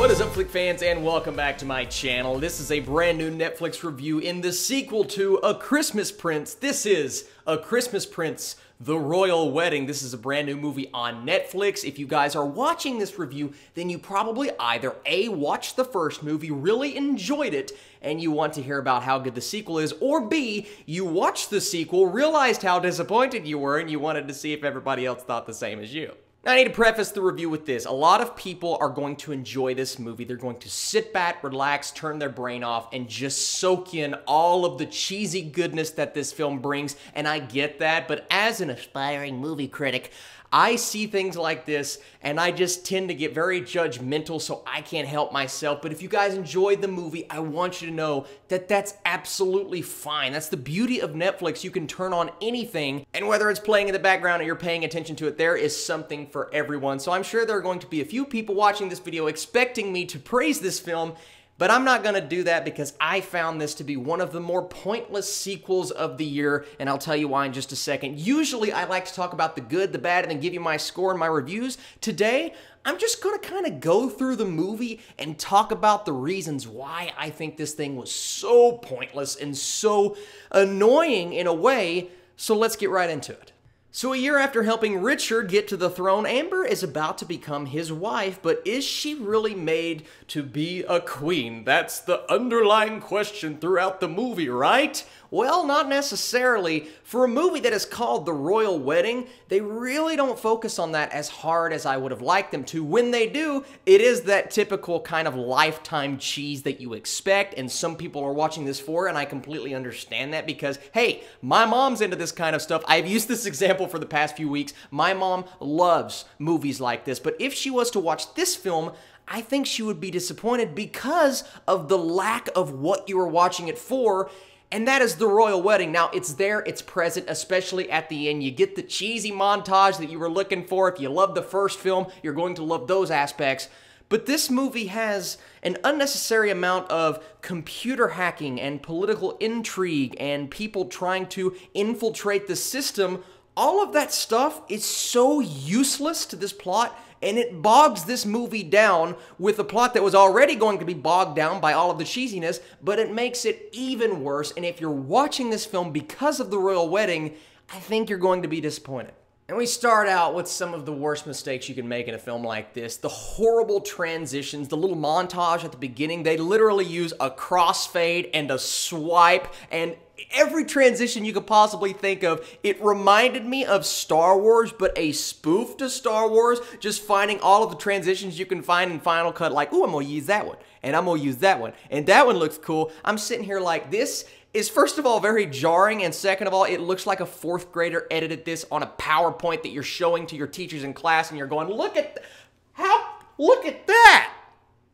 What is up, Flick fans, and welcome back to my channel. This is a brand new Netflix review in the sequel to A Christmas Prince. This is A Christmas Prince, The Royal Wedding. This is a brand new movie on Netflix. If you guys are watching this review, then you probably either A, watched the first movie, really enjoyed it, and you want to hear about how good the sequel is, or B, you watched the sequel, realized how disappointed you were, and you wanted to see if everybody else thought the same as you. Now, I need to preface the review with this. A lot of people are going to enjoy this movie. They're going to sit back, relax, turn their brain off, and just soak in all of the cheesy goodness that this film brings, and I get that, but as an aspiring movie critic, I see things like this, and I just tend to get very judgmental, so I can't help myself. But if you guys enjoyed the movie, I want you to know that that's absolutely fine. That's the beauty of Netflix. You can turn on anything, and whether it's playing in the background or you're paying attention to it, there is something for everyone. So I'm sure there are going to be a few people watching this video expecting me to praise this film, but I'm not going to do that because I found this to be one of the more pointless sequels of the year, and I'll tell you why in just a second. Usually, I like to talk about the good, the bad, and then give you my score and my reviews. Today, I'm just going to kind of go through the movie and talk about the reasons why I think this thing was so pointless and so annoying in a way, so let's get right into it. So a year after helping Richard get to the throne, Amber is about to become his wife, but is she really made to be a queen? That's the underlying question throughout the movie, right? Well, not necessarily. For a movie that is called The Royal Wedding, they really don't focus on that as hard as I would have liked them to. When they do, it is that typical kind of Lifetime cheese that you expect, and some people are watching this for, and I completely understand that because, hey, my mom's into this kind of stuff. I've used this example for the past few weeks. My mom loves movies like this, but if she was to watch this film, I think she would be disappointed because of the lack of what you were watching it for, and that is the royal wedding. Now, it's there, it's present, especially at the end. You get the cheesy montage that you were looking for. If you love the first film, you're going to love those aspects. But this movie has an unnecessary amount of computer hacking and political intrigue and people trying to infiltrate the system. All of that stuff is so useless to this plot, and it bogs this movie down with a plot that was already going to be bogged down by all of the cheesiness, but it makes it even worse. And if you're watching this film because of the royal wedding, I think you're going to be disappointed. And we start out with some of the worst mistakes you can make in a film like this. The horrible transitions, the little montage at the beginning, they literally use a crossfade and a swipe, and every transition you could possibly think of. It reminded me of Star Wars, but a spoof to Star Wars, just finding all of the transitions you can find in Final Cut, like, ooh, I'm gonna use that one, and I'm gonna use that one, and that one looks cool. I'm sitting here like, this is first of all very jarring, and second of all, it looks like a fourth grader edited this on a PowerPoint that you're showing to your teachers in class, and you're going, look at that!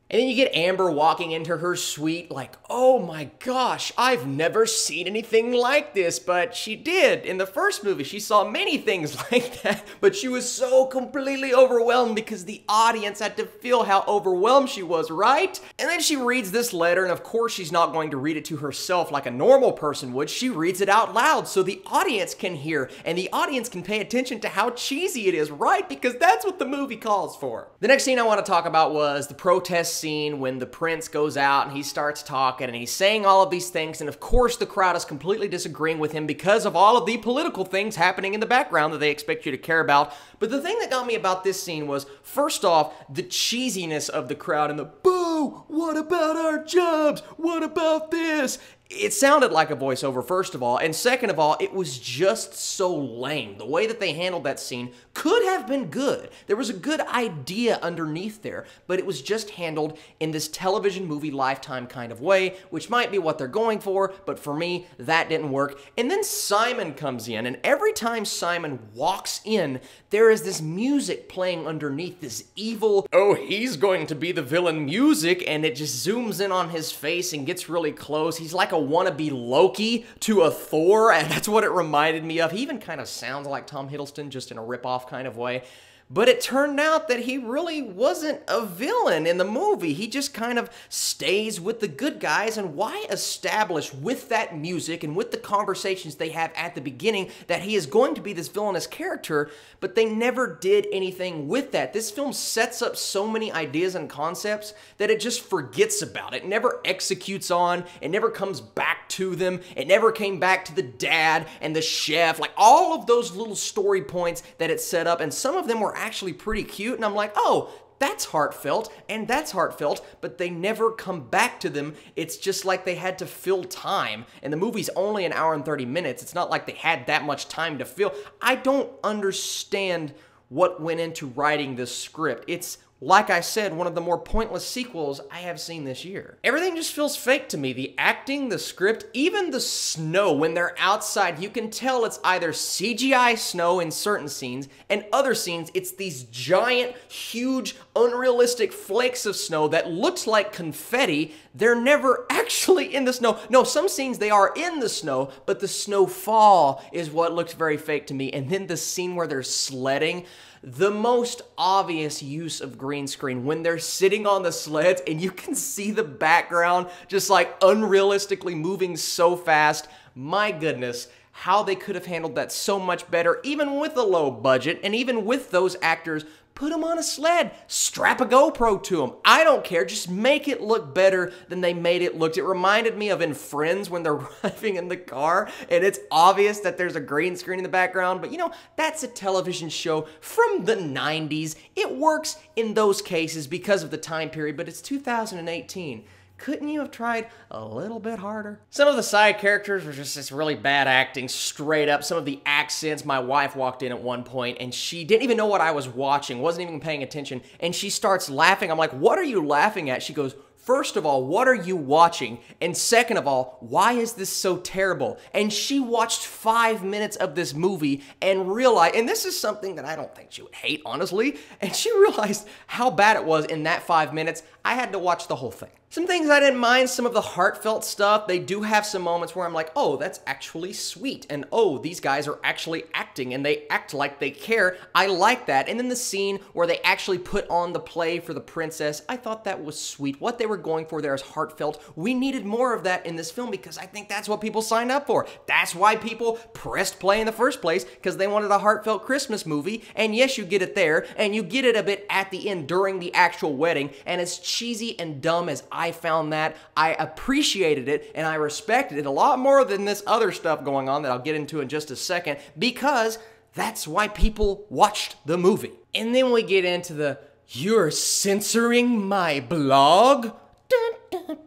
And then you get Amber walking into her suite like, oh my gosh, I've never seen anything like this, but she did. In the first movie, she saw many things like that, but she was so completely overwhelmed because the audience had to feel how overwhelmed she was, right? And then she reads this letter, and of course she's not going to read it to herself like a normal person would. She reads it out loud so the audience can hear, and the audience can pay attention to how cheesy it is, right? Because that's what the movie calls for. The next scene I want to talk about was the protest scene when the prince goes out and he starts talking and he's saying all of these things, and of course the crowd is completely disagreeing with him because of all of the political things happening in the background that they expect you to care about. But the thing that got me about this scene was, first off, the cheesiness of the crowd and the boo, what about our jobs? What about this? It sounded like a voiceover, first of all, and second of all, it was just so lame. The way that they handled that scene could have been good. There was a good idea underneath there, but it was just handled in this television movie Lifetime kind of way, which might be what they're going for, but for me, that didn't work. And then Simon comes in, and every time Simon walks in, there is this music playing underneath, this evil, oh, he's going to be the villain music, and it just zooms in on his face and gets really close. He's like a wannabe Loki to a Thor, and that's what it reminded me of. He even kind of sounds like Tom Hiddleston, just in a rip-off kind of way. But it turned out that he really wasn't a villain in the movie. He just kind of stays with the good guys. And why establish with that music and with the conversations they have at the beginning that he is going to be this villainous character, but they never did anything with that. This film sets up so many ideas and concepts that it just forgets about it. It never executes on. It never comes back to them. It never came back to the dad and the chef. Like all of those little story points that it set up, and some of them were actually pretty cute, and I'm like, oh, that's heartfelt, and that's heartfelt, but they never come back to them. It's just like they had to fill time, and the movie's only an hour and 30 minutes. It's not like they had that much time to fill. I don't understand what went into writing this script. It's, like I said, one of the more pointless sequels I have seen this year. Everything just feels fake to me. The acting, the script, even the snow when they're outside, you can tell it's either CGI snow in certain scenes, and other scenes, it's these giant, huge, unrealistic flakes of snow that looks like confetti. They're never actually in the snow. No, some scenes they are in the snow, but the snowfall is what looks very fake to me. And then the scene where they're sledding, the most obvious use of green screen when they're sitting on the sleds and you can see the background just like unrealistically moving so fast. My goodness, how they could have handled that so much better, even with a low budget and even with those actors. Put them on a sled, strap a GoPro to them. I don't care, just make it look better than they made it look. It reminded me of in Friends when they're driving in the car and it's obvious that there's a green screen in the background, but you know, that's a television show from the 90s. It works in those cases because of the time period, but it's 2018. Couldn't you have tried a little bit harder? Some of the side characters were just this really bad acting, straight up. Some of the accents, my wife walked in at one point and she didn't even know what I was watching, wasn't even paying attention, and she starts laughing. I'm like, what are you laughing at? She goes, first of all, what are you watching? And second of all, why is this so terrible? And she watched 5 minutes of this movie and realized, and this is something that I don't think she would hate, honestly, and she realized how bad it was in that 5 minutes. I had to watch the whole thing. Some things I didn't mind, some of the heartfelt stuff. They do have some moments where I'm like, oh, that's actually sweet. And oh, these guys are actually acting and they act like they care. I like that. And then the scene where they actually put on the play for the princess, I thought that was sweet. What they were going for there is heartfelt. We needed more of that in this film because I think that's what people signed up for. That's why people pressed play in the first place, because they wanted a heartfelt Christmas movie. And yes, you get it there, and you get it a bit at the end during the actual wedding. And as cheesy and dumb as I found that, I appreciated it and I respected it a lot more than this other stuff going on that I'll get into in just a second, because that's why people watched the movie. And then we get into the, you're censoring my blog? Dun, dun, dun.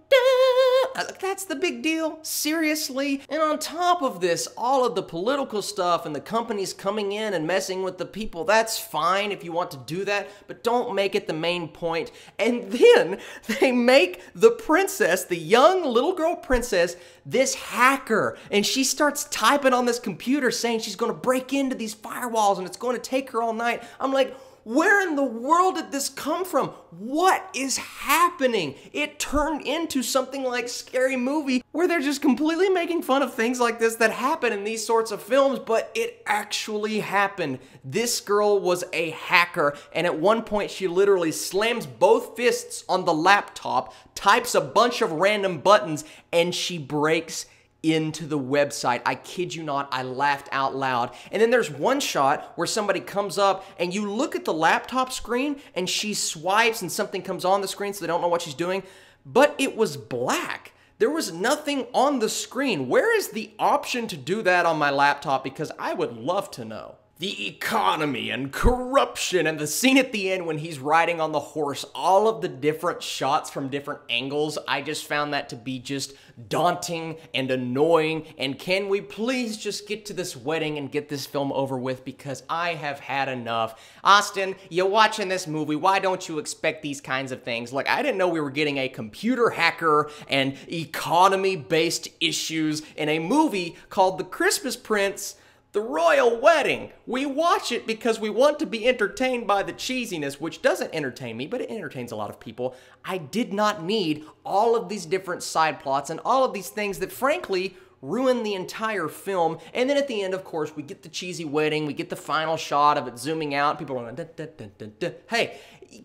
That's the big deal? Seriously? And on top of this, all of the political stuff and the companies coming in and messing with the people, that's fine if you want to do that, but don't make it the main point. And then they make the princess, the young little girl princess, this hacker, and she starts typing on this computer saying she's going to break into these firewalls and it's going to take her all night. I'm like, where in the world did this come from? What is happening? It turned into something like Scary Movie, where they're just completely making fun of things like this that happen in these sorts of films, but it actually happened. This girl was a hacker, and at one point she literally slams both fists on the laptop, types a bunch of random buttons, and she breaks into the website. I kid you not, I laughed out loud. And then there's one shot where somebody comes up and you look at the laptop screen and she swipes and something comes on the screen so they don't know what she's doing, but it was black. There was nothing on the screen. Where is the option to do that on my laptop? Because I would love to know. The economy and corruption and the scene at the end when he's riding on the horse, all of the different shots from different angles, I just found that to be just daunting and annoying. And can we please just get to this wedding and get this film over with, because I have had enough. Austin, you're watching this movie, why don't you expect these kinds of things? Like, I didn't know we were getting a computer hacker and economy-based issues in a movie called The Christmas Prince, The Royal Wedding. We watch it because we want to be entertained by the cheesiness, which doesn't entertain me, but it entertains a lot of people. I did not need all of these different side plots and all of these things that, frankly, ruin the entire film. And then at the end, of course, we get the cheesy wedding, we get the final shot of it zooming out, people are going, dun, dun, dun, dun, dun. Hey,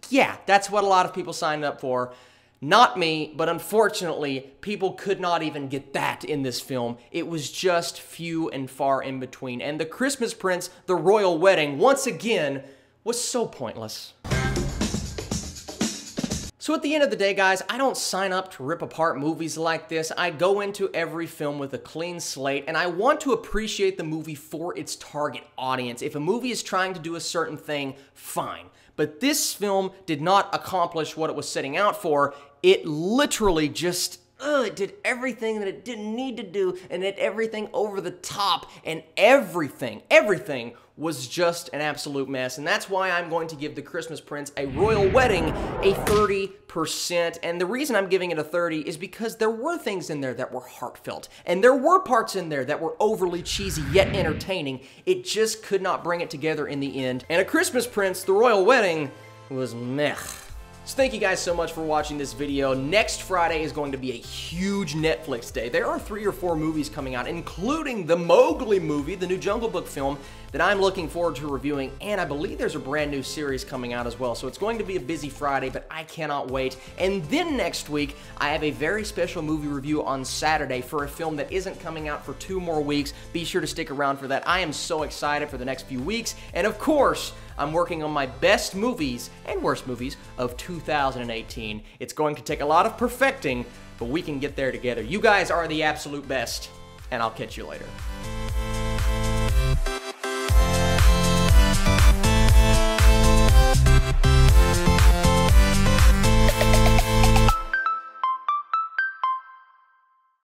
yeah, that's what a lot of people signed up for. Not me, but unfortunately, people could not even get that in this film. It was just few and far in between. And The Christmas Prince, The Royal Wedding, once again, was so pointless. So at the end of the day, guys, I don't sign up to rip apart movies like this. I go into every film with a clean slate, and I want to appreciate the movie for its target audience. If a movie is trying to do a certain thing, fine. But this film did not accomplish what it was setting out for. It literally just, it did everything that it didn't need to do, and it everything over the top, and everything was just an absolute mess. And that's why I'm going to give The Christmas Prince, A Royal Wedding, a 30%. And the reason I'm giving it a 30 is because there were things in there that were heartfelt, and there were parts in there that were overly cheesy yet entertaining. It just could not bring it together in the end. And A Christmas Prince, The Royal Wedding, was meh. So thank you guys so much for watching this video. Next Friday is going to be a huge Netflix day. There are 3 or 4 movies coming out, including the Mowgli movie, the new Jungle Book film that I'm looking forward to reviewing, and I believe there's a brand new series coming out as well. So it's going to be a busy Friday, but I cannot wait. And then next week, I have a very special movie review on Saturday for a film that isn't coming out for 2 more weeks. Be sure to stick around for that. I am so excited for the next few weeks. And of course, I'm working on my best movies and worst movies of 2018. It's going to take a lot of perfecting, but we can get there together. You guys are the absolute best, and I'll catch you later.